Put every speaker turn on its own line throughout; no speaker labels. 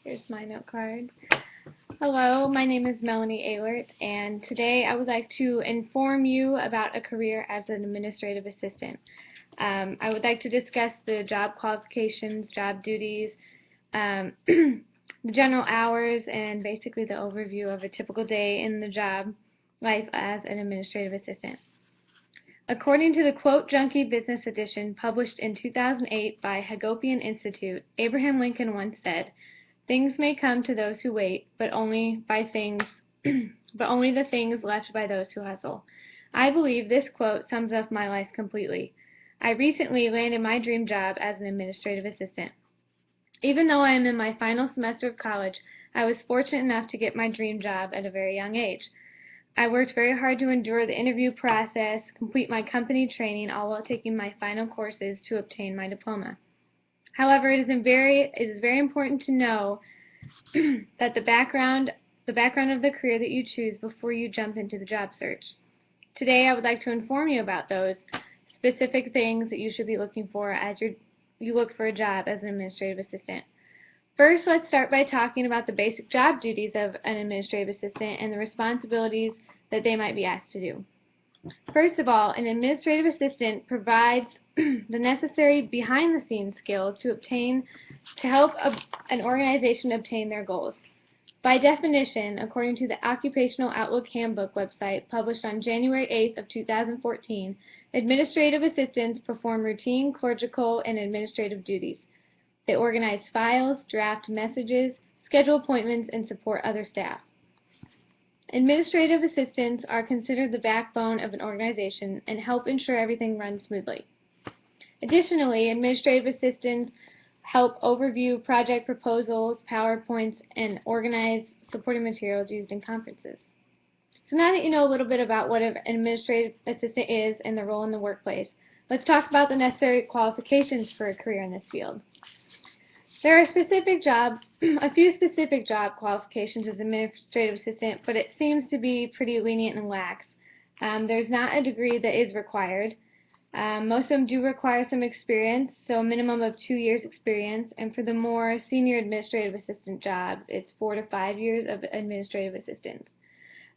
Here's my note card. Hello, my name is Melanie Ehlert, and today I would like to inform you about a career as an administrative assistant. I would like to discuss the job qualifications, job duties, the general hours, and basically the overview of a typical day in the job life as an administrative assistant. According to the Quote Junkie Business Edition published in 2008 by Hagopian Institute, Abraham Lincoln once said, "Things may come to those who wait, but only the things left by those who hustle." I believe this quote sums up my life completely. I recently landed my dream job as an administrative assistant. Even though I am in my final semester of college, I was fortunate enough to get my dream job at a very young age. I worked very hard to endure the interview process, complete my company training, all while taking my final courses to obtain my diploma. However, it is very important to know that the background of the career that you choose before you jump into the job search. Today, I would like to inform you about those specific things that you should be looking for as you look for a job as an administrative assistant. First, let's start by talking about the basic job duties of an administrative assistant and the responsibilities that they might be asked to do. First of all, an administrative assistant provides the necessary behind-the-scenes skills to help an organization obtain their goals. By definition, according to the Occupational Outlook Handbook website published on January 8th of 2014, administrative assistants perform routine clerical and administrative duties. They organize files, draft messages, schedule appointments, and support other staff. Administrative assistants are considered the backbone of an organization and help ensure everything runs smoothly. Additionally, administrative assistants help overview project proposals, PowerPoints, and organize supporting materials used in conferences. So now that you know a little bit about what an administrative assistant is and the role in the workplace, let's talk about the necessary qualifications for a career in this field. There are a few specific job qualifications as an administrative assistant, but it seems to be pretty lenient and lax. There's not a degree that is required. Most of them do require some experience, so a minimum of 2 years experience, and for the more senior administrative assistant jobs, it's 4 to 5 years of administrative assistance.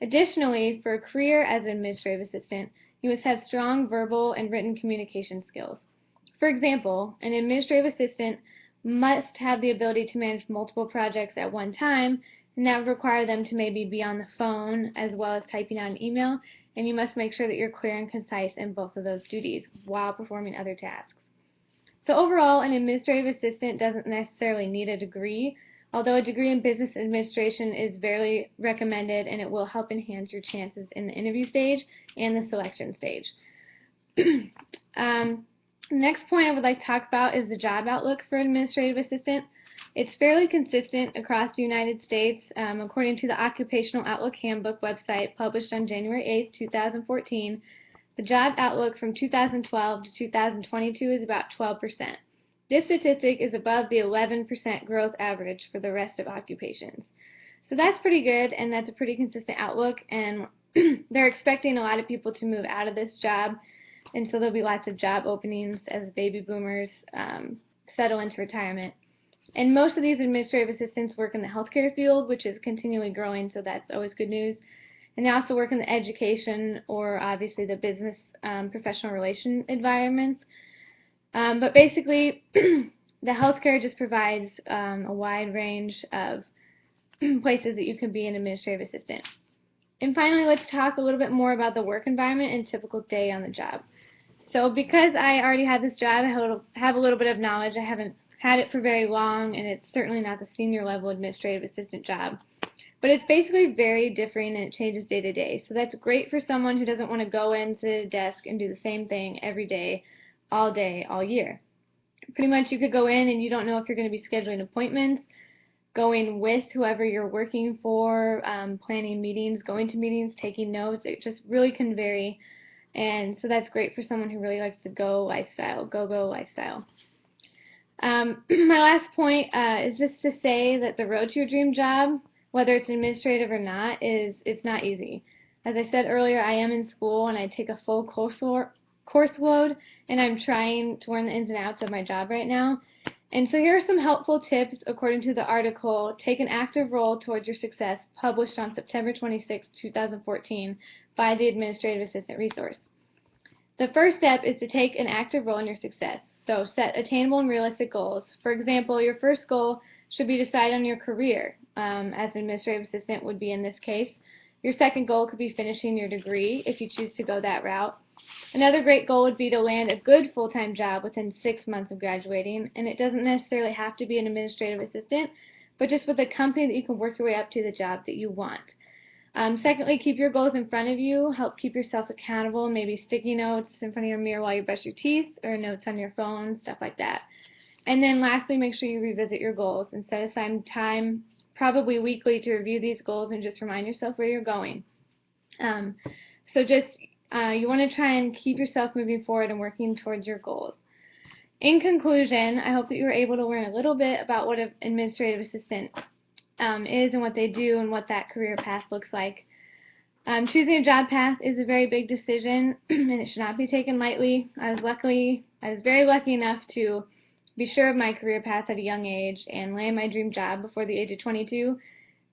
Additionally, for a career as an administrative assistant, you must have strong verbal and written communication skills. For example, an administrative assistant must have the ability to manage multiple projects at one time, and that would require them to maybe be on the phone as well as typing out an email, and you must make sure that you're clear and concise in both of those duties while performing other tasks. So overall, an administrative assistant doesn't necessarily need a degree, although a degree in business administration is very recommended, and it will help enhance your chances in the interview stage and the selection stage. Next point I would like to talk about is the job outlook for an administrative assistant. It's fairly consistent across the United States. According to the Occupational Outlook Handbook website published on January 8, 2014, the job outlook from 2012 to 2022 is about 12%. This statistic is above the 11% growth average for the rest of occupations. So that's pretty good, and that's a pretty consistent outlook, and they're expecting a lot of people to move out of this job, and so there'll be lots of job openings as baby boomers settle into retirement. And most of these administrative assistants work in the healthcare field, which is continually growing, so that's always good news. And they also work in the education or obviously the business professional relation environments. But basically, the healthcare just provides a wide range of places that you can be an administrative assistant. And finally, let's talk a little bit more about the work environment and typical day on the job. So because I already had this job, I have a little bit of knowledge. I haven't had it for very long, and it's certainly not the senior level administrative assistant job. But it's basically very different, and it changes day to day. So that's great for someone who doesn't want to go into the desk and do the same thing every day, all year. Pretty much you could go in and you don't know if you're going to be scheduling appointments, going with whoever you're working for, planning meetings, going to meetings, taking notes. It just really can vary. And so that's great for someone who really likes the go lifestyle. My last point is just to say that the road to your dream job, whether it's administrative or not, it's not easy. As I said earlier, I am in school and I take a full course load, and I'm trying to learn the ins and outs of my job right now. And so here are some helpful tips according to the article, Take an Active Role Towards Your Success, published on September 26, 2014 by the Administrative Assistant Resource. The first step is to take an active role in your success. So set attainable and realistic goals. For example, your first goal should be to decide on your career, as an administrative assistant would be in this case. Your second goal could be finishing your degree if you choose to go that route. Another great goal would be to land a good full-time job within 6 months of graduating, and it doesn't necessarily have to be an administrative assistant, but just with a company that you can work your way up to the job that you want. Secondly, keep your goals in front of you. Help keep yourself accountable, maybe sticky notes in front of your mirror while you brush your teeth, or notes on your phone, stuff like that. And then lastly, make sure you revisit your goals and set aside time, probably weekly, to review these goals and just remind yourself where you're going. You want to try and keep yourself moving forward and working towards your goals. In conclusion, I hope that you were able to learn a little bit about what an administrative assistant is and what they do and what that career path looks like. Choosing a job path is a very big decision and it should not be taken lightly. I was very lucky enough to be sure of my career path at a young age and land my dream job before the age of 22.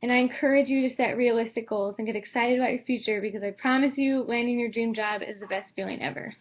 And I encourage you to set realistic goals and get excited about your future, because I promise you landing your dream job is the best feeling ever.